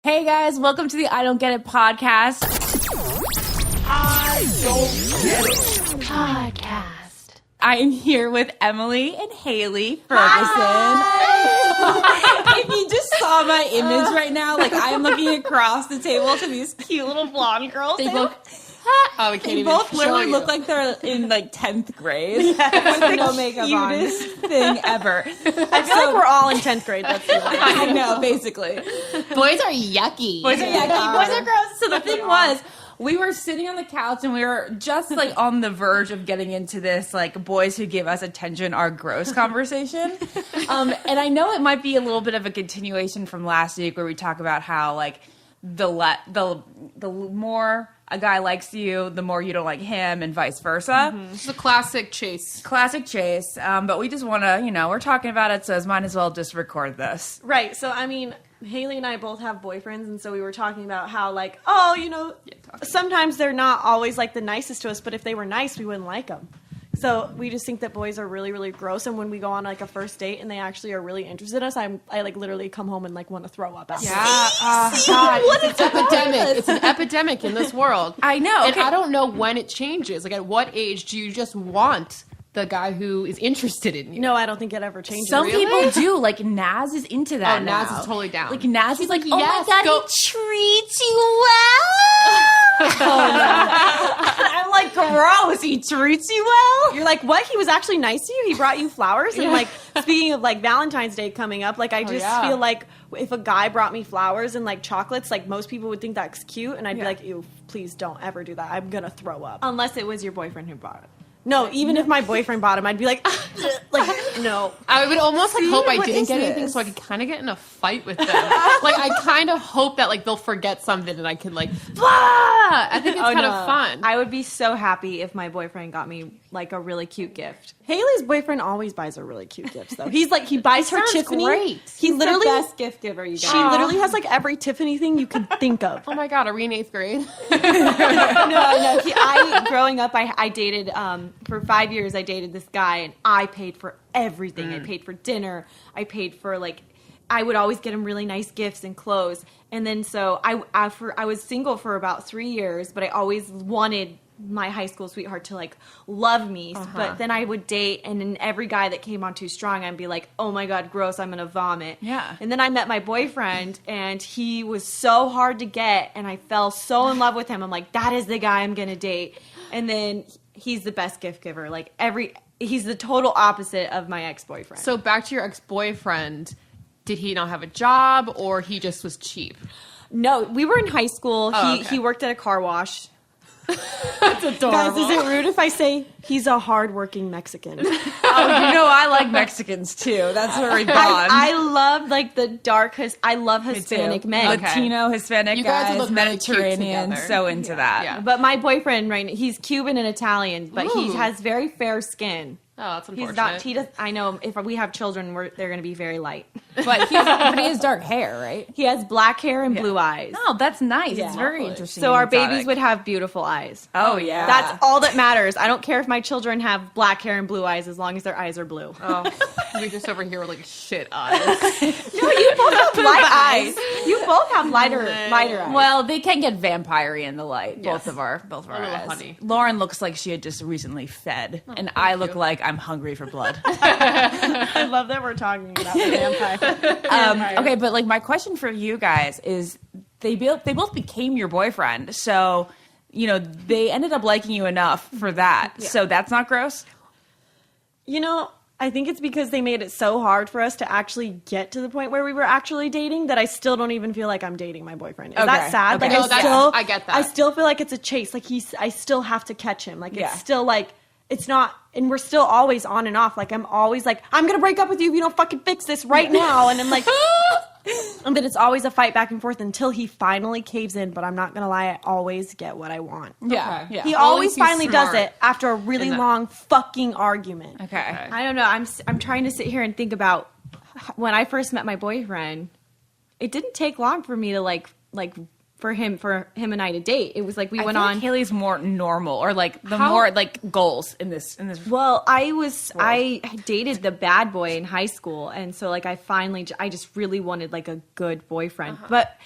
Hey guys, welcome to the I Don't Get It podcast. I Don't Get It Podcast. I am here with Emily and Haley Ferguson. If you just saw my image right now, like I'm looking across the table to these cute little blonde girls. They We can't even both literally look like they're in like 10th grade. Yes, with no the makeup cutest thing ever. I feel like we're all in 10th grade. That's I know, basically. Boys are yucky. Boys are yucky. Boys are gross. So the thing was, we were sitting on the couch and we were just like on the verge of getting into this like boys who give us attention are gross conversation. And I know it might be a little bit of a continuation from last week where we talk about how like the more a guy likes you, the more you don't like him, and vice versa. Mm-hmm. It's a classic chase. But we just want to, we're talking about it, so I might as well just record this. Right. So, I mean, Haley and I both have boyfriends, and so we were talking about how, like, sometimes they're not always, like, the nicest to us, but if they were nice, we wouldn't like them. So we just think that boys are really, really gross, and when we go on, like, a first date and they actually are really interested in us, I like, literally come home and, like, want to throw up after. Yeah, God, it's an epidemic. It's an epidemic in this world. I know. And I don't know when it changes. Like, at what age do you just want the guy who is interested in you? No, I don't think it ever changes. Some people do. Like, Naz is into that now. Naz is totally down. Like, Naz is like, oh yes, my God, go. he treats you well. I'm like, gross. He treats you well? You're like, what? He was actually nice to you? He brought you flowers? And, like, speaking of, like, Valentine's Day coming up, like, I just feel like if a guy brought me flowers and, like, chocolates, like, most people would think that's cute. And I'd be like, ew, please don't ever do that. I'm going to throw up. Unless it was your boyfriend who bought it. No, even if my boyfriend bought him, I'd be like, no. I would almost like hope I didn't get anything so I could kind of get in a fight with them. Like, I kind of hope that like they'll forget something and I can like, blah! I think it's kind of fun. I would be so happy if my boyfriend got me like a really cute gift. Haley's boyfriend always buys her really cute gifts, though. He's like, he buys her Tiffany. Great. He literally the best gift giver you got. She literally has like every Tiffany thing you can think of. Oh my God, are we in 8th grade? No. Growing up, I dated, for 5 years, I dated this guy, and I paid for everything. I paid for dinner. I paid for, like, I would always get him really nice gifts and clothes. And then so I was single for about 3 years, but I always wanted my high school sweetheart to like love me. But then I would date, and then every guy that came on too strong, I'd be like, oh my God, gross, I'm gonna vomit. Yeah. And then I met my boyfriend, and he was so hard to get, and I fell so in love with him. I'm like, that is the guy I'm gonna date. And then he's the best gift giver. Like he's the total opposite of my ex-boyfriend. So back to your ex-boyfriend, did he not have a job or he just was cheap? No, we were in high school. Oh, He worked at a car wash. That's adorable. Guys, is it rude if I say he's a hardworking Mexican? I like Mexicans too. That's where we bond. I love like the dark. I love Hispanic men. Okay. Latino, Hispanic You guys guys, look really cute Mediterranean, together. so into that. Yeah. But my boyfriend, right now, he's Cuban and Italian, but he Ooh. has very fair skin. Oh, that's unfortunate. He's not. He does. I know if we have children, they're going to be very light. But he has dark hair, right? He has black hair and blue eyes. Oh, that's nice. Yeah. It's very interesting. So our and exotic. babies would have beautiful eyes. Oh, yeah. That's all that matters. I don't care if my children have black hair and blue eyes as long as their eyes are blue. Oh, we just over here with like shit eyes. No, you both have light eyes. You both have lighter eyes. Well, they can get vampire-y in the light. Yes. Both of our little eyes. honey. Lauren looks like she had just recently fed, and I look like I'm hungry for blood. I love that we're talking about the vampire. Okay, but like my question for you guys is, they both became your boyfriend, so they ended up liking you enough for that. Yeah. So that's not gross. I think it's because they made it so hard for us to actually get to the point where we were actually dating that I still don't even feel like I'm dating my boyfriend. Is that sad? Okay. Like No, I get that. I still feel like it's a chase. Like I still have to catch him. Like it's still like, it's not, and we're still always on and off. Like I'm always like, I'm going to break up with you if you don't fucking fix this right now. And I'm like, and then it's always a fight back and forth until he finally caves in. But I'm not going to lie, I always get what I want. Yeah. Okay. Yeah. He At always least he's finally does smart it after a really long fucking argument. Okay. I don't know. I'm trying to sit here and think about when I first met my boyfriend. It didn't take long for me to like for him and I to date. It was like we went feel on. like Haley's more normal, or like more like goals in this. Well, I dated the bad boy in high school, and so like I just really wanted like a good boyfriend. But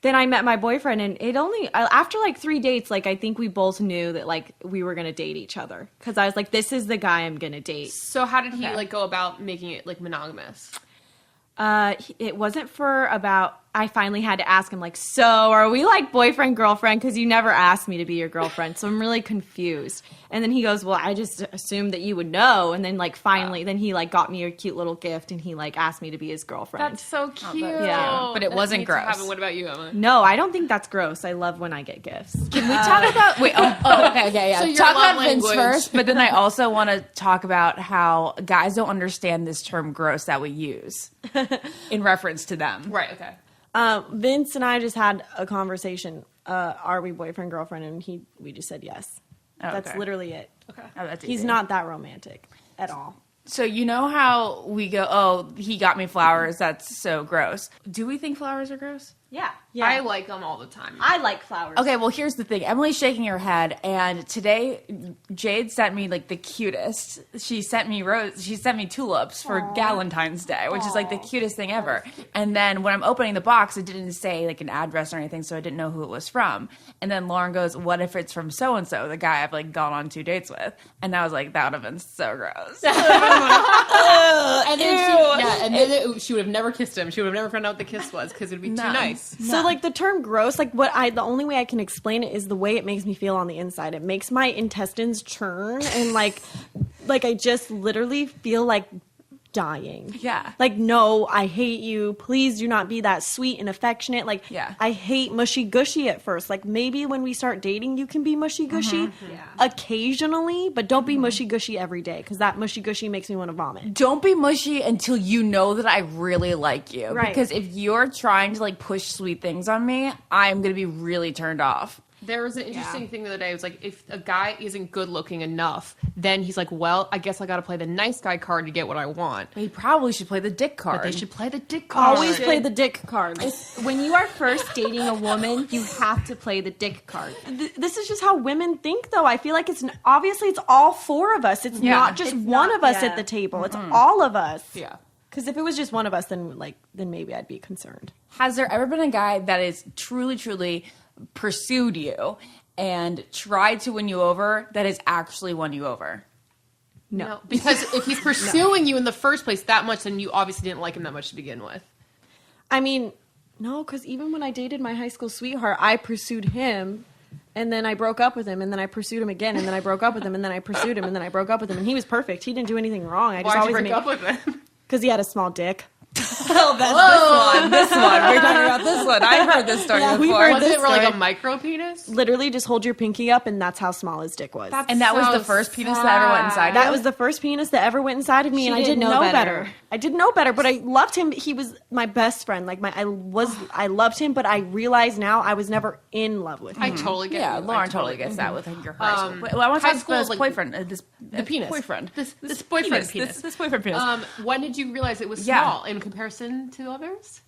then I met my boyfriend, and it only after like 3 dates, like I think we both knew that like we were gonna date each other because I was like, this is the guy I'm gonna date. So how did he like go about making it like monogamous? It wasn't for about. I finally had to ask him like, so are we like boyfriend girlfriend? Because you never asked me to be your girlfriend, so I'm really confused. And then he goes, well, I just assumed that you would know. And then like finally, then he like got me a cute little gift, and he like asked me to be his girlfriend. That's so cute. Yeah. But it wasn't gross. What about you, Emma? No, I don't think that's gross. I love when I get gifts. Can we talk about? Wait. Okay. Yeah. So your talk love about Vince language. first, but then I also want to talk about how guys don't understand this term "gross" that we use in reference to them. Right. Okay. Vince and I just had a conversation. Are we boyfriend girlfriend? And we just said yes. Oh, That's okay. literally it. Okay. Oh, that's He's easy. not that romantic at all. So you know how we go, oh, he got me flowers. That's so gross. Do we think flowers are gross? Yeah. I like them all the time. I like flowers. Okay, well, here's the thing. Emily's shaking her head, and today Jade sent me like the cutest. She sent me tulips for Galentine's Day, which is like the cutest thing ever. And then when I'm opening the box, it didn't say like an address or anything, so I didn't know who it was from. And then Lauren goes, "What if it's from so and so, the guy I've like gone on 2 dates with?" And I was like, that would have been so gross. And then she would have never kissed him. She would have never found out what the kiss was because it would be too nice. So like the term gross, like the only way I can explain it is the way it makes me feel on the inside. It makes my intestines churn and like I just literally feel like dying. Yeah. Like, no, I hate you. Please do not be that sweet and affectionate. Like, Yeah. I hate mushy gushy at first. Like, maybe when we start dating, you can be mushy gushy occasionally, but don't be mushy gushy every day because that mushy gushy makes me want to vomit. Don't be mushy until you know that I really like you. Right. Because if you're trying to like push sweet things on me, I'm going to be really turned off. There was an interesting thing the other day. It was like, if a guy isn't good looking enough, then he's like, well, I guess I got to play the nice guy card to get what I want. He probably should play the dick card. But they should play the dick card. Always play the dick card. When you are first dating a woman, you have to play the dick card. This is just how women think, though. I feel like obviously it's all four of us. It's not just one of us at the table. It's all of us. Yeah. Because if it was just one of us, then maybe I'd be concerned. Has there ever been a guy that is truly pursued you and tried to win you over that has actually won you over? No. Because if he's pursuing you in the first place that much, then you obviously didn't like him that much to begin with. I mean, no, because even when I dated my high school sweetheart, I pursued him, and then I broke up with him, and then I pursued him again, and then I broke up with him, and then I pursued him, and then I broke up with him, and he was perfect. He didn't do anything wrong. I just Why'd you always break up with him? because he had a small dick. Oh, that's this one. We're talking about this one. I've heard this story Yeah, we've before. heard Was this it like story. a micro penis? Literally, just hold your pinky up, and that's how small his dick was. And that was So the first penis that ever went inside That you? was the first penis that ever went inside of me, and I didn't didn't know know better. better. I didn't know better, but I loved him. He was my best friend. Like I loved him, but I realize now I was never in love with him. I totally get Yeah, you. Lauren I totally gets that with your high school. Well, I want to high talk school, about his like, boyfriend. The penis. Boyfriend. This boyfriend penis. This boyfriend penis. When did you realize it was Yeah. small in comparison to others?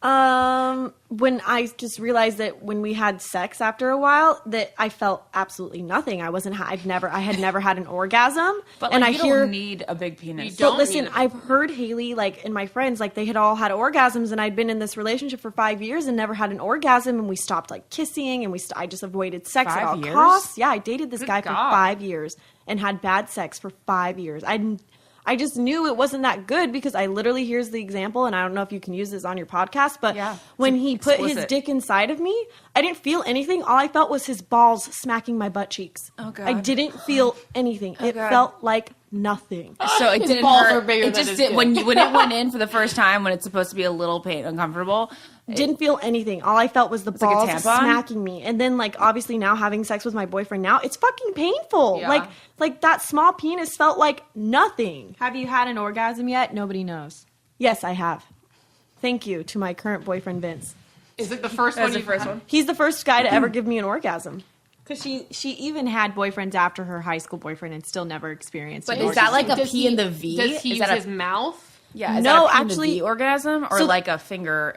When I just realized that when we had sex after a while, that I felt absolutely nothing. I had never had an orgasm. But and like, I you hear, don't need a big penis. You don't but listen, need it. I've heard Haley, like, and my friends, like, they had all had orgasms, and I'd been in this relationship for 5 years and never had an orgasm, and we stopped, like, kissing, and I just avoided sex at 5 all years? costs. Yeah, I dated this Good guy for God. 5 years and had bad sex for 5 years. I just knew it wasn't that good because I literally, here's the example, and I don't know if you can use this on your podcast, but Yeah. when he put his Explicit. dick inside of me, I didn't feel anything. All I felt was his balls smacking my butt cheeks. Oh, God. I didn't feel anything. It God. felt like nothing. So it His didn't balls hurt. are bigger It than just his did, dick. when it went in for the first time, when it's supposed to be a little uncomfortable. Didn't feel anything. All I felt was the like a balls tampon? smacking me. And then, like, obviously now having sex with my boyfriend now, it's fucking painful. Yeah. Like that small penis felt like nothing. Have you had an orgasm yet? Nobody knows. Yes, I have. Thank you to my current boyfriend, Vince. Is it the first That's one? the you've first had? one. He's the first guy to ever give me an orgasm. Because she even had boyfriends after her high school boyfriend and still never experienced But an is that like a Does P he- in the V? Does he Is use that his mouth? Yeah, is No, that a P in the actually- V orgasm or so- like a finger?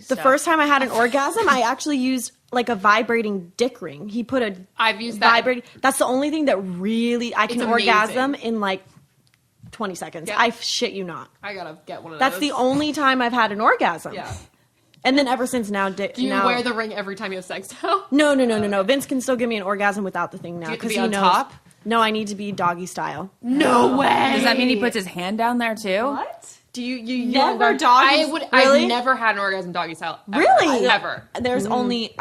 The first time I had an orgasm, I actually used like a vibrating dick ring. He put a I've used that. vibrating. That's the only thing that really I can It's amazing. orgasm in like 20 seconds. Yeah. I shit you not. I gotta get one of That's those. the only time I've had an orgasm. Yeah. And then ever since now, Do you wear the ring every time you have sex now? No. Vince can still give me an orgasm without the thing now Do you have to because be he on knows. top? No, I need to be doggy style. No way. Does that mean he puts his hand down there too? What? Do you Never doggy? doggy. I've never had an orgasm doggy style. Ever. Really? Ever. There's only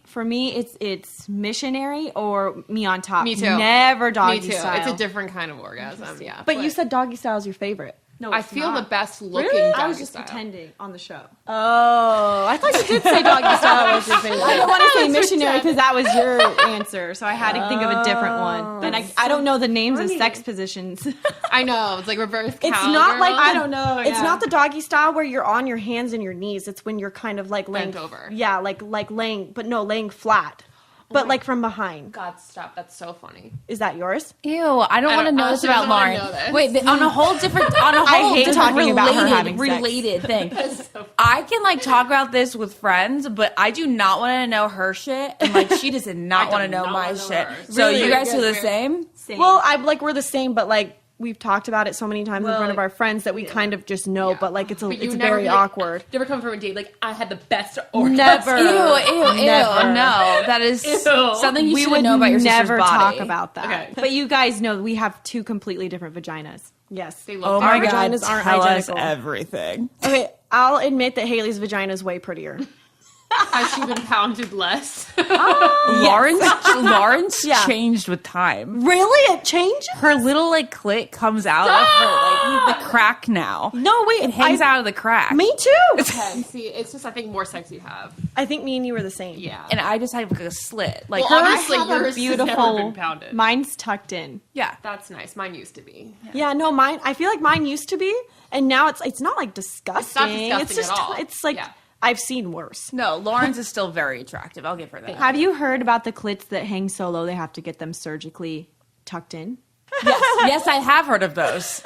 for me it's missionary or me on top. Me too. Never doggy Me too. style. It's a different kind of orgasm. Yeah. But you said doggy style is your favorite. No, I it's feel not. the best looking Really? doggy I was just style. pretending on the show. Oh, I thought you did say doggy style was your favorite. I don't want to say missionary because that was your answer, so I had to think of a different one. And I don't know the names of sex positions. I know. It's like reverse cowgirl. It's not like I don't know, It's yeah. not the doggy style where you're on your hands and your knees. It's when you're kind of like laying Bent over. Yeah, like laying flat, but like from behind. God, stop. That's so funny. Is that yours? Ew, I don't want to know I this honestly about don't wanna Lauren. know this. Wait, on a whole different, on a whole hate different talking about her having sex. related thing. I can like talk about this with friends, but I do not want to know her shit, and like she does not want to know my shit. So Really? you guys do the Good. same? Same. Well, we're the same, but like we've talked about it so many times in front of our friends that we kind of just know. But like it's But you it's never very be like, awkward. You ever come from a date like I had the best orgasm? Never. Ew, Never. no, that is something you we should would know about your never sister's body. talk about that. Okay. But you guys know we have two completely different vaginas. Yes. They look Oh Our my god, vaginas aren't tell identical. us everything. Okay, I'll admit that Haley's vagina is way prettier. Has she been pounded less? Lawrence Yeah. changed with time. Really? It changed? Her little like clit comes out of her like the crack now. No, wait. It hangs out of the crack. Me too. Okay, see, it's just I think more sex you have. I think me and you were the same. Yeah. And I just have like a slit. Like Well, hers. obviously I have yours a has never beautiful. been pounded. Mine's tucked in. Yeah. That's nice. Mine used to be. Yeah, no, mine. I feel like mine used to be, and now it's not like disgusting. disgusting just at all. it's like Yeah. I've seen worse. No, Lawrence is still very attractive. I'll give her that. Have you heard about the clits that hang so low they have to get them surgically tucked in? Yes, I have heard of those.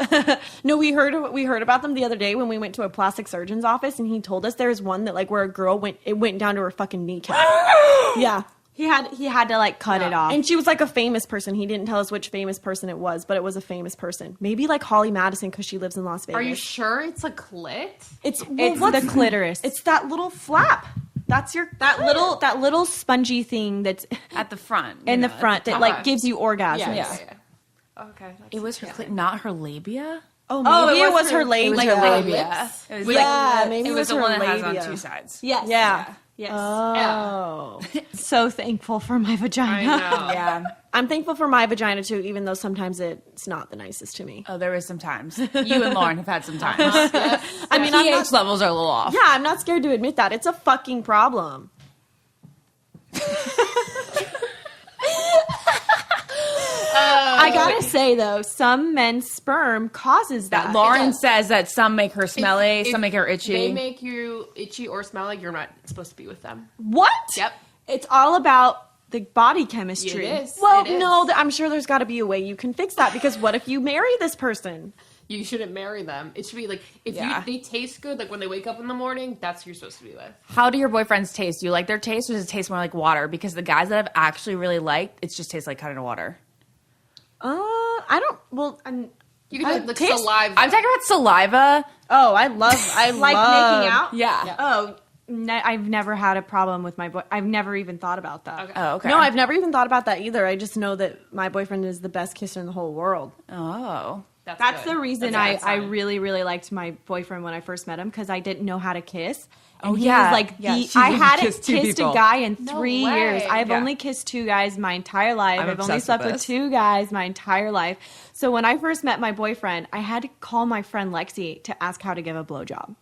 No, we heard about them the other day when we went to a plastic surgeon's office, and he told us there was one that like where a girl went down to her fucking kneecap. Yeah. He had to like cut it off. And she was like a famous person. He didn't tell us which famous person it was, but it was a famous person. Maybe like Holly Madison because she lives in Las Vegas. Are you sure it's a clit? It's It's the clitoris. It's that little flap. That's your that little spongy thing that's At the front. in you the know, front at the that top. like gives you orgasms. Yeah. Okay. That's It was her clit, not her labia. Oh, maybe it was her labia. It was her labia. It was Yeah, maybe it was the her one that has labia. on two sides. Yes. Yeah. Yes. Oh. So thankful for my I vagina. know. Yeah. I'm thankful for my vagina too, even though sometimes it's not the nicest to me. Oh, there is some times. You and Lauren have had some times. I mean, I'm pH not, levels are a little off. yeah, I'm not scared to admit that. It's a fucking problem. I gotta say though, some men's sperm causes that. Lauren says that some make her smelly, If some make her itchy. They make you itchy or smell like you're not supposed to be with them. What? Yep. It's all about the body chemistry. It is. Well, It is. no, I'm sure there's got to be a way you can fix that because what if you marry this person? You shouldn't marry them. It should be like if they taste good, like when they wake up in the morning, that's who you're supposed to be with. How do your boyfriends taste? Do you like their taste, or does it taste more like water? Because the guys that I've actually really liked, it just tastes like kind of water. I don't. Well, You can like the taste- saliva. I'm talking about saliva. oh, I Like love making out? Yeah. Oh, I've never had a problem with my boy. I've never even thought about that. Okay. Oh, okay. No, I've never even thought about that either. I just know that my boyfriend is the best kisser in the whole world. Oh. That's good. the reason That's a good I sign. really, really liked my boyfriend when I first met him because I didn't know how to kiss. And Oh, he yeah. was like, Yeah, she I didn't hadn't kiss two kissed people. a guy in No 3 way. years. I've Yeah. only kissed 2 guys my entire life. I'm I've only obsessed slept with with this. 2 guys my entire life. So when I first met my boyfriend, I had to call my friend Lexi to ask how to give a blowjob.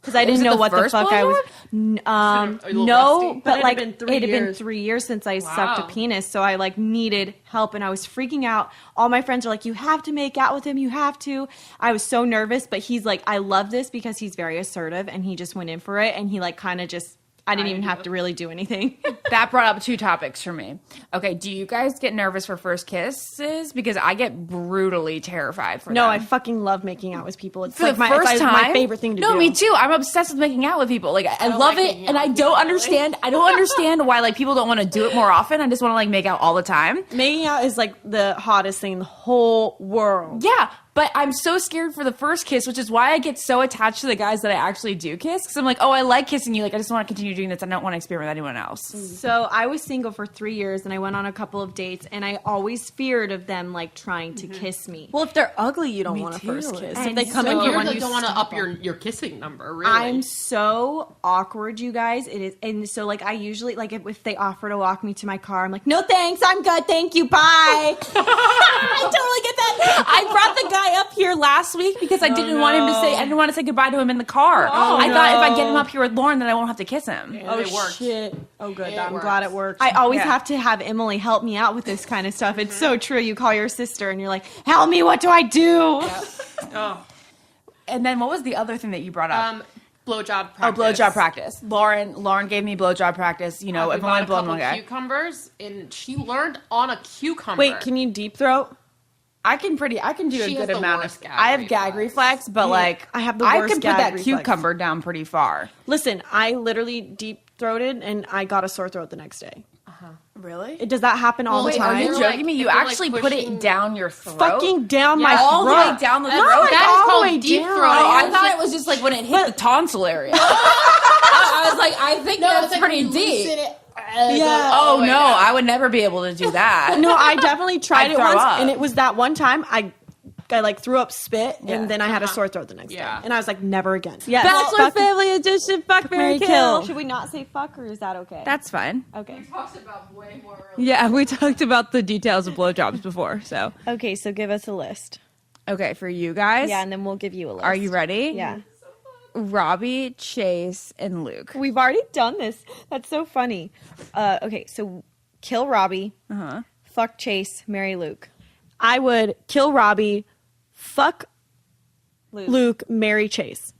Because I Was didn't it know the what the first fuck I was. A little No, rusty? But but it like had been 3 it had been years. 3 years since I sucked Wow. a penis, so I like needed help, and I was freaking out. All my friends are like, "You have to make out with him. You have to." I was so nervous, but he's like, "I love this because he's very assertive, and he just went in for it, and he like kind of just." I didn't even have to really do anything. That brought up 2 topics for me. Okay, do you guys get nervous for first kisses? Because I get brutally terrified for No, them. I fucking love making out with people. It's For like the first it's time, my favorite thing to do. No, me too. I'm obsessed with making out with people. Like I love like it, making and out I with don't people, understand. I don't understand why like people don't want to do it more often. I just want to like make out all the time. Making out is like the hottest thing in the whole world. Yeah, But I'm so scared for the first kiss, which is why I get so attached to the guys that I actually do kiss. Because I'm like, oh, I like kissing you. Like, I just want to continue doing this. I don't want to experiment with anyone else. So I was single for 3 years, and I went on a couple of dates, and I always feared of them like trying to kiss me. Well, if they're ugly, you don't want a first kiss. If they come So in you here and don't want to up your kissing number, really. I'm so awkward, you guys. It is, and so like I usually like if they offer to walk me to my car, I'm like, no thanks, I'm good, thank you, bye. I totally get that. I brought the guy up here last week because I didn't want him to say, I didn't want to say goodbye to him in the car. I thought if I get him up here with Lauren, then I won't have to kiss him. Oh, it worked. shit. Oh, good. It I'm works. glad it worked. I always have to have Emily help me out with this kind of stuff. It's so true. You call your sister and you're like, help me, what do I do? Oh. And then what was the other thing that you brought up? Blowjob practice. Oh, blowjob practice. Lauren gave me blowjob practice. You know, We I've bought only a blown couple one guy. cucumbers, and she learned on a cucumber. Wait, can you deep throat? I can do She a has good the amount worst of. gag I have gag reflex, but like I have the I worst can put gag that reflex. cucumber down pretty far. Listen, I literally deep throated and I got a sore throat the next day. Really? Does that happen all the wait, time? Are you You're joking like- me? You if you're, like, actually put pushing- it down your throat? Fucking down my all the throat. way down the throat. Not like That is all the called way deep down. throat. Oh, I It's thought like- it was just like when it hit the tonsil area. I was like, I think that's pretty deep. Yeah. Oh no, I would never be able to do that. No, I definitely tried I'd it throw once, up. and it was that one time I like threw up spit, Yeah. and then I had a sore throat the next Yeah. day, and I was like, never again. Yeah, Bachelor Family Edition. Fuck, Mary, kill. Should we not say fuck, or is that okay? That's fine. okay. talked about way more. Yeah, we talked about the details of blowjobs before. So Okay, so give us a list. okay, for you guys. Yeah, and then we'll give you a list. Are you ready? Yeah. Robbie, Chase, and Luke. We've already done this. That's so funny. Okay, so kill Robbie, fuck Chase, marry Luke. I would kill Robbie, fuck Luke, marry Chase.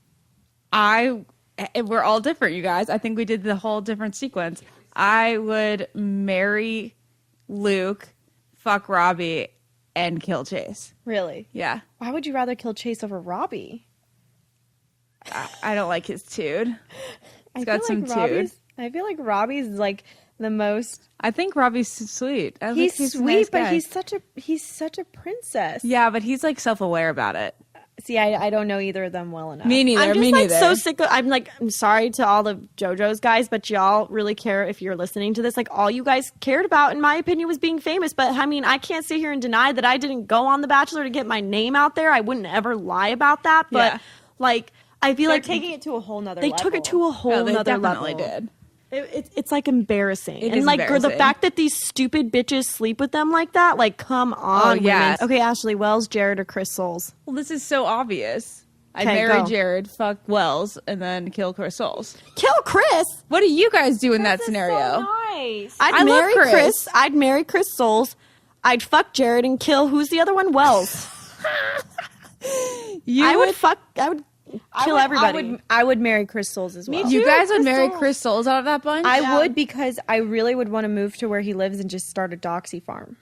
We're all different, you guys. I think we did the whole different sequence. I would marry Luke, fuck Robbie, and kill Chase. Really? Yeah. Why would you rather kill Chase over Robbie? I don't like his tude. I got some tude. I feel like Robbie's like the most. I think Robbie's sweet. I think He's a sweet, nice but guy. he's such a princess. Yeah, but he's like self-aware about it. See, I don't know either of them well enough. Me neither. I'm just me like neither. so sick of, I'm sorry to all the JoJo's guys, but y'all really care if you're listening to this. Like all you guys cared about, in my opinion, was being famous. But I mean, I can't sit here and deny that I didn't go on The Bachelor to get my name out there. I wouldn't ever lie about that. But Yeah. like, I feel They're like taking it to a whole nother they level. took it to a whole Oh, they nother definitely level. did. It's like embarrassing. It and is like the embarrassing. fact that these stupid bitches sleep with them like that, like come on, yes. women. Okay, Ashley Wells, Jared, or Chris Soules? Well, this is so obvious. I Okay, marry go. Jared, fuck Wells, and then kill Chris Soules. Kill Chris. What do you guys do in that This is scenario? so nice. I'd I love marry Chris. Chris. I'd marry Chris Soules. I'd fuck Jared and kill who's the other one? Wells. I would kill everybody. I would marry Chris Soules as well. You guys would Chris marry Soules. Chris Soules out of that bunch? I would, because I really would want to move to where he lives and just start a doxy farm.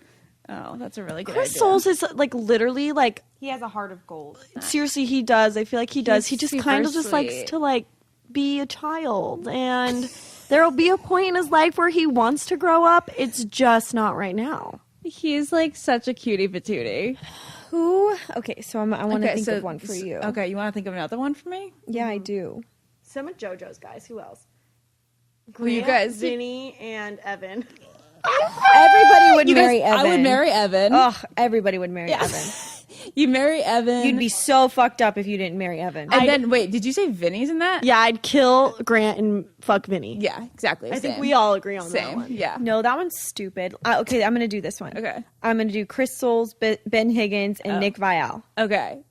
Oh, that's a really good Chris idea. Soules is like literally like He has a heart of gold. seriously he does. I feel like he does. He's He just super kind of just likes sweet. to like be a child, and there will be a point in his life where he wants to grow up. It's just not right now. He's like such a cutie patootie. Who? Okay, so I want to think of one for you. Okay, you want to think of another one for me? Yeah, I do. Some of JoJo's guys. Who else? Who you guys? Vinny and Evan. Everybody would You marry guys, Evan. I would marry Evan. Ugh, everybody would marry Evan. You marry Evan. You'd be so fucked up if you didn't marry Evan. And then wait, did you say Vinny's in that? Yeah, I'd kill Grant and fuck Vinny. Yeah, exactly. I think we all agree on that same. one. Yeah. No, that one's stupid. Okay, I'm gonna do this one. Okay. I'm gonna do Chris Soules, Ben Higgins, and Nick Vial. Okay.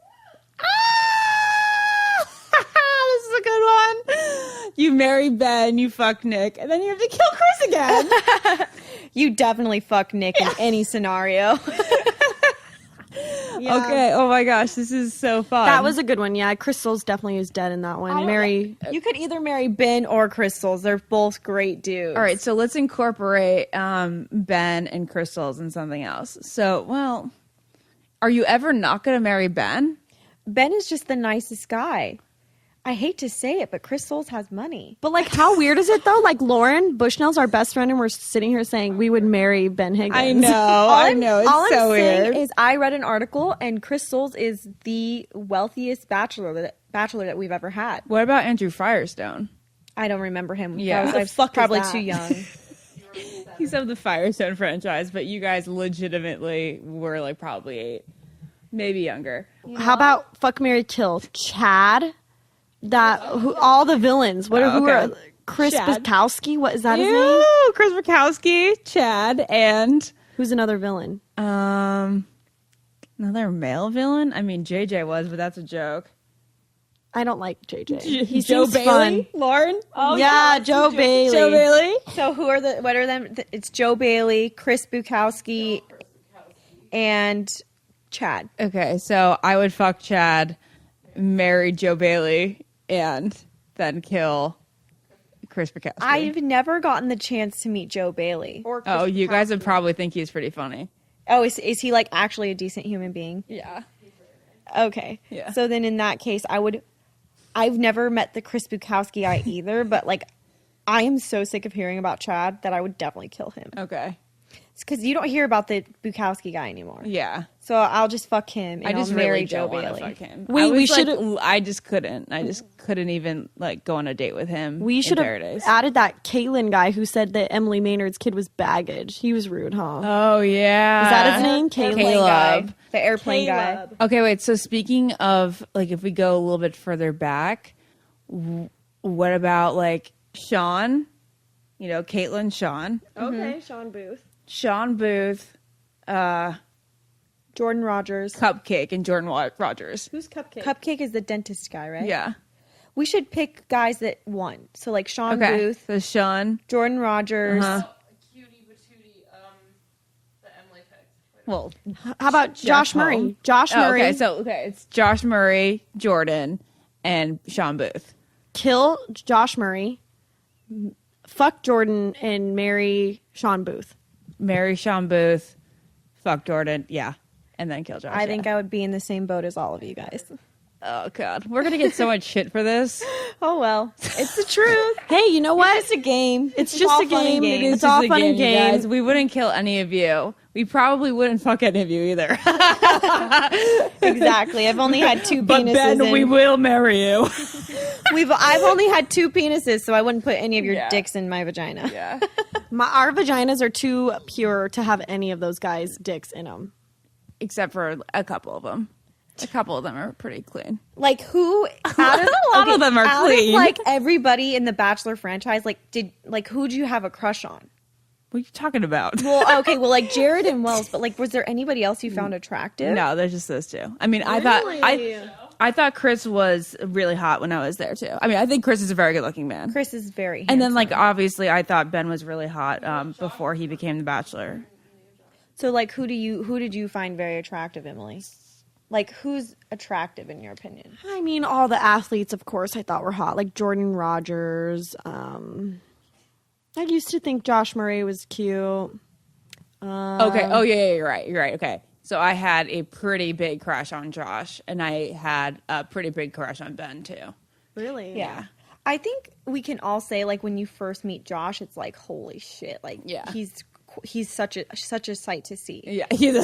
This is a good one. You marry Ben, you fuck Nick, and then you have to kill Chris again. You definitely fuck Nick in any scenario. Okay. Oh my gosh, this is so fun. That was a good one. Yeah, Chris Soules definitely is dead in that one. Mary. You could either marry Ben or Chris Soules. They're both great dudes. All right, so let's incorporate Ben and Crystals and something else. So, well, are you ever not going to marry Ben? Ben is just the nicest guy. I hate to say it, but Chris Soules has money. But like, how weird is it though? Like, Lauren Bushnell's our best friend, and we're sitting here saying we would marry Ben Higgins. I know. It's all so I'm weird. saying is I read an article, and Chris Soules is the wealthiest bachelor that we've ever had. What about Andrew Firestone? I don't remember him. Yeah. I was probably too young. He's of the Firestone franchise, but you guys legitimately were like probably 8, maybe younger. How about fuck, marry, kill? Chad. All the villains. Who are Chris Chad. Bukowski? What is that his name? Ew, Chris Bukowski, Chad, and Who's another villain? another male villain. I mean, JJ was, but that's a joke. I don't like JJ. He Joe seems Bailey? fun. Lauren. Oh yeah, Joe Bailey. Joe Bailey. So what are them? It's Joe Bailey, Chris Bukowski, and Chad. Okay, so I would fuck Chad, marry Joe Bailey, and then kill Chris Bukowski. I've never gotten the chance to meet Joe Bailey. Oh, you guys would probably think he's pretty funny. Oh, is he like actually a decent human being? Yeah. Okay. Yeah. So then in that case, I've never met the Chris Bukowski guy either, but like I am so sick of hearing about Chad that I would definitely kill him. Okay. It's because you don't hear about the Bukowski guy anymore. Yeah. So I'll just fuck him and I just I'll marry really Joe don't want to Bailey. fuck him. We should. should've- I just couldn't. I just couldn't even like go on a date with him. We should have Paradise. added that Caitlyn guy who said that Emily Maynard's kid was baggage. He was rude, huh? Oh yeah. Is that his name? Caleb. The airplane guy. Okay, wait. So speaking of like, if we go a little bit further back, what about like Sean? You know, Caitlyn, Sean, Okay, Sean Booth. Sean Booth, Jordan Rogers. Cupcake, and Jordan Rogers. Who's Cupcake? Cupcake is the dentist guy, right? Yeah. We should pick guys that won. So like Sean Okay. Booth, So Sean. Jordan Rogers. Uh-huh. Cutie patootie, the Emily picked. Well, How about Josh Murray? Holmes. Josh Murray. Okay, it's Josh Murray, Jordan, and Sean Booth. Kill Josh Murray. Fuck Jordan and marry Sean Booth. Marry Sean Booth, fuck Jordan, yeah, and then kill Josh. I think I would be in the same boat as all of you guys. Oh god, we're gonna get so much shit for this. Oh well, it's the truth. Hey, you know what? It's just a game. It's just all a fun and game. games. It's all just a fun and you guys. games. We wouldn't kill any of you. We probably wouldn't fuck any of you either. Exactly. I've only had 2 But penises. Ben, we will marry you. I've only had 2 penises, so I wouldn't put any of your Yeah. dicks in my vagina. Yeah. Our vaginas are too pure to have any of those guys' dicks in them. Except for a couple of them. A couple of them are pretty clean. Like who? Out of, A lot of them are out clean. Of, like everybody in the Bachelor franchise, who'd you have a crush on? What are you talking about? Well, okay, well, like Jared and Wells, but like, was there anybody else you found attractive? No, there's just those two. I mean, I thought Chris was really hot when I was there too. I mean, I think Chris is a very good looking man. Chris is very And then, handsome. like, obviously, I thought Ben was really hot before he became the Bachelor. So, like, who did you find very attractive, Emily? Like, who's attractive in your opinion? I mean, all the athletes, of course, I thought were hot. Like Jordan Rogers. I used to think Josh Murray was cute. Okay. Oh, yeah, you're right. You're right. Okay. So I had a pretty big crush on Josh, and I had a pretty big crush on Ben, too. Really? Yeah. I think we can all say, like, when you first meet Josh, it's like, holy shit, like, Yeah. he's such a sight to see. Yeah, he's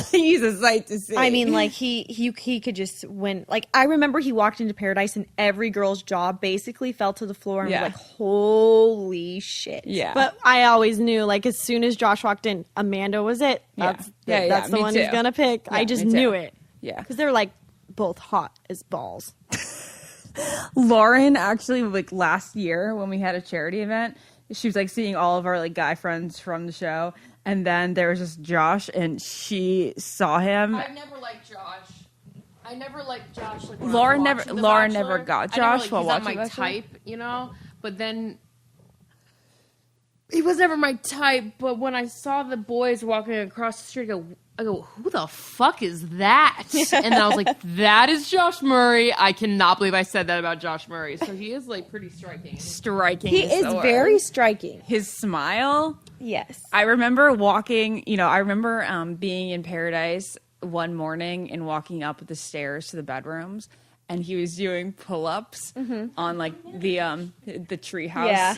a sight to see. I mean, like he could just win. Like I remember he walked into Paradise and every girl's jaw basically fell to the floor and Yeah. was like, "Holy shit!" Yeah. But I always knew, like, as soon as Josh walked in, Amanda was it. That's the me one too. he's gonna pick. I Yeah, just me too. knew it. Yeah. Because they're like both hot as balls. Lauren actually, like, last year when we had a charity event, she was like seeing all of our like guy friends from the show, and then there was just Josh, and she saw him. I never liked Josh. Like, when Lauren I was never- watching The Lauren Bachelor. never got I never, Josh like, while he's not watching my Bachelor. type, you know. But then he was never my type. But when I saw the boys walking across the street, I go, who the fuck is that? And then I was like, that is Josh Murray. I cannot believe I said that about Josh Murray. So he is like pretty striking. Striking. He is the word. very striking. His smile. Yes. I remember walking. I remember being in Paradise one morning and walking up the stairs to the bedrooms, and he was doing pull-ups on like the treehouse Yeah.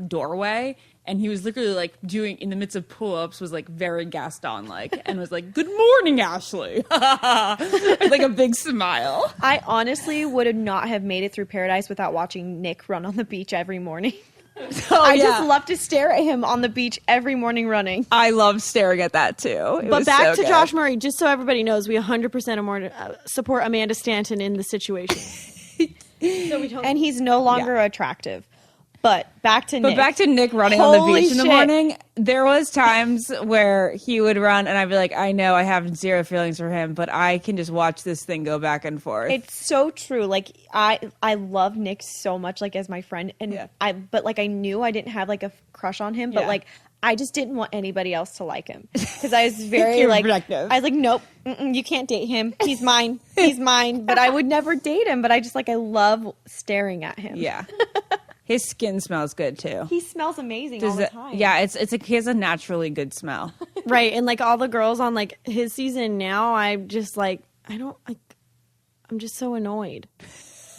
doorway, and he was literally like doing in the midst of pull-ups was like very Gaston like and was like, "Good morning, Ashley," with like a big smile. I honestly would not have made it through Paradise without watching Nick run on the beach every morning. I just love to stare at him on the beach every morning running. I love staring at that too. But back to Josh Murray, just so everybody knows, we 100% support Amanda Stanton in the situation. And he's no longer attractive. But back to Nick. But back to Nick running on the Holy beach in the shit. morning. There was times where he would run and I'd be like, I know I have zero feelings for him, but I can just watch this thing go back and forth. It's so true. Like I love Nick so much, like as my friend, and but like I knew I didn't have like a crush on him, but like I just didn't want anybody else to like him because I was very like protective. I was like, nope, you can't date him. He's mine. He's mine. But I would never date him. But I just like I love staring at him. Yeah. His skin smells good too. He smells amazing all the time. Yeah, it's like he has a naturally good smell. Right. And like all the girls on like his season now, I'm just like, I'm just so annoyed.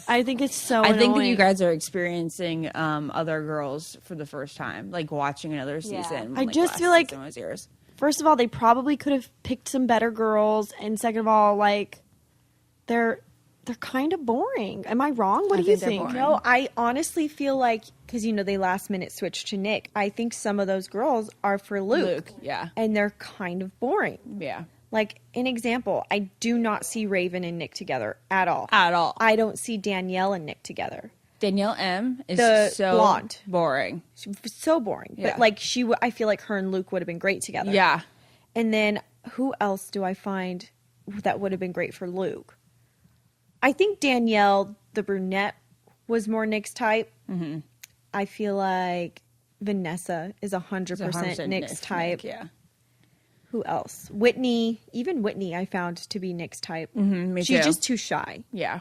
I think it's so I think that annoying. you guys are experiencing other girls for the first time, like watching another season. I just feel like- season was yours. First of all, they probably could have picked some better girls. And second of all, like they're kind of boring. Am I wrong? What do you think they're think? boring. No, I honestly feel like because they last minute switched to Nick. I think some of those girls are for Luke. Yeah. And they're kind of boring. Yeah. Like, an example, I do not see Raven and Nick together at all. At all. I don't see Danielle and Nick together. Danielle M is The so blonde. boring. So boring. Yeah. But, like, I feel like her and Luke would have been great together. Yeah. And then, who else do I find that would have been great for Luke? I think Danielle, the brunette, was more Nick's type. Mm-hmm. I feel like Vanessa is 100% Nick's type. Yeah. Who else? Whitney. Even Whitney I found to be Nick's type. Mm-hmm, me She's too. just too shy. Yeah.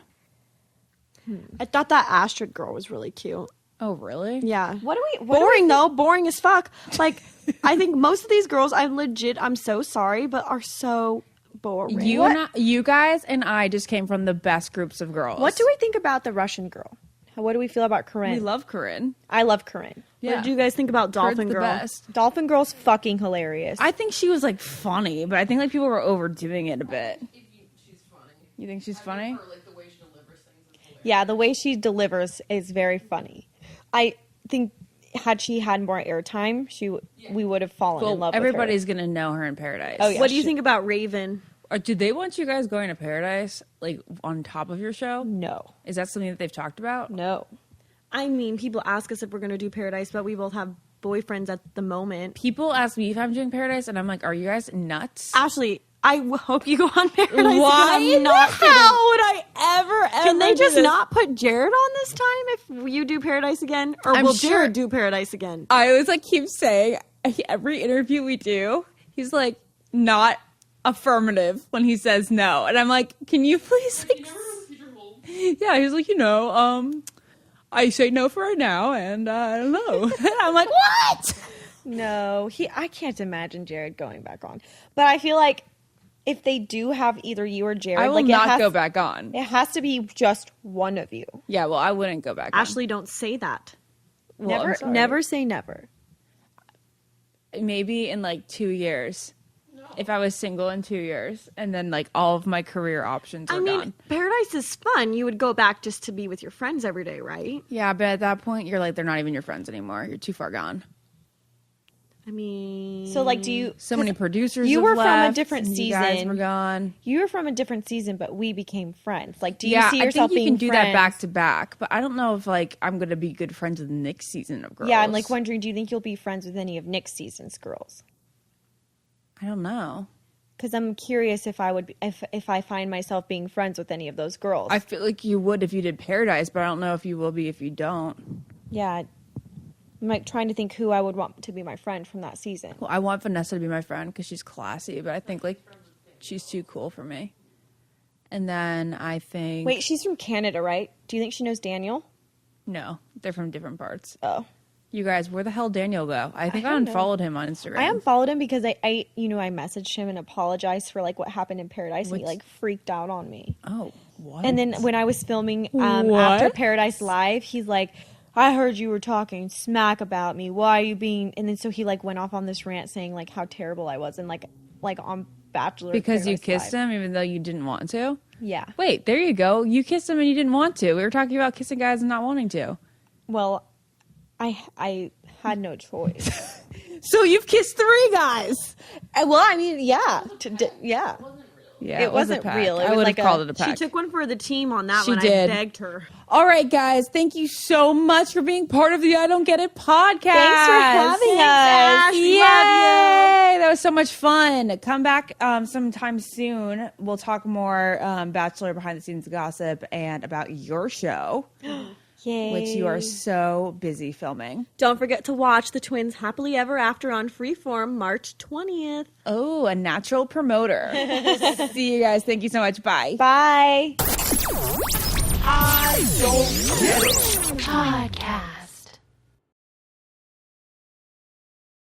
I thought that Astrid girl was really cute. Oh, really? Yeah. What Boring though, boring as fuck. Like, I think most of these girls, I'm so sorry, but are so boring. You guys and I just came from the best groups of girls. What do we think about the Russian girl? What do we feel about Corinne? We love Corinne. I love Corinne. What did you guys think about Dolphin Corinne's the Girl? best. Dolphin Girl's fucking hilarious. I think she was like funny, but I think like people were overdoing it a bit. She's funny. You think she's funny? Her, like the way she delivers things is hilarious. Yeah, the way she delivers is very funny. I think had she had more airtime, we would have fallen in love Everybody's with her. gonna know her in Paradise. Oh, yeah. What do you think about Raven? Or do they want you guys going to Paradise like on top of your show? No. Is that something that they've talked about? No. I mean, people ask us if we're going to do Paradise, but we both have boyfriends at the moment. People ask me if I'm doing Paradise, and I'm like, "Are you guys nuts?" Ashley, I hope you go on Paradise. Why? I'm not kidding. How would I ever? Can they do just this? not put Jared on this time if you do Paradise again? Or I'm will sure- Jared do Paradise again? I always like keep saying every interview we do, he's like not affirmative when he says no, and I'm like, can you please like? Yeah, he's like, I say no for right now, and I don't know. And I'm like, what? No. I can't imagine Jared going back on. But I feel like if they do have either you or Jared, I will like not go back on. It has to be just one of you. Yeah, well, I wouldn't go back. Ashley, don't say that. Well, I'm sorry. Never say never. Maybe in like 2 years. If I was single in 2 years, and then like all of my career options are gone. Paradise is fun. You would go back just to be with your friends every day, right? Yeah, but at that point, you're like, they're not even your friends anymore. You're too far gone. I mean, So like, do you? So many producers. You have were from a left, different and you guys season. were gone. You were from a different season, but we became friends. Like, do you Yeah, see I yourself think you being can do friends? that back to back, but I don't know if like I'm gonna be good friends with Nick's season of girls. Yeah, I'm like wondering, do you think you'll be friends with any of Nick's season's girls? I don't know. Because I'm curious if I would, if I find myself being friends with any of those girls. I feel like you would if you did Paradise, but I don't know if you will be if you don't. Yeah, I'm like trying to think who I would want to be my friend from that season. Well, I want Vanessa to be my friend because she's classy, but I think like she's too cool for me. And then I think Wait, she's from Canada, right? Do you think she knows Daniel? no, they're from different parts. Oh, You guys, where the hell Daniel go? I think I, don't know. unfollowed him on Instagram. I unfollowed him because I messaged him and apologized for like what happened in Paradise, and he like freaked out on me. Oh, What? And then when I was filming after Paradise Live, he's like, I heard you were talking smack about me. Why are you being? And then so he like went off on this rant saying like how terrible I was, and like on Bachelor Because you Paradise kissed Live. him even though you didn't want to? Yeah. Wait, there you go. You kissed him and you didn't want to. We were talking about kissing guys and not wanting to. Well, I had no choice. So you've kissed 3 guys. Well, I mean, yeah, yeah. Yeah, It wasn't a pack. real. It I was would like have called it a She pack. took one for the team on that She one. did. I begged her. All right, guys. Thank you so much for being part of the I Don't Get It podcast. Thanks for having us. Ash. We Yay! love you. That was so much fun. Come back sometime soon. We'll talk more Bachelor behind the scenes gossip and about your show, Yay. which you are so busy filming. Don't forget to watch the twins Happily Ever After on Freeform March 20th. Oh, a natural promoter. See you guys. Thank you so much. Bye. Bye. I don't get it. Podcast.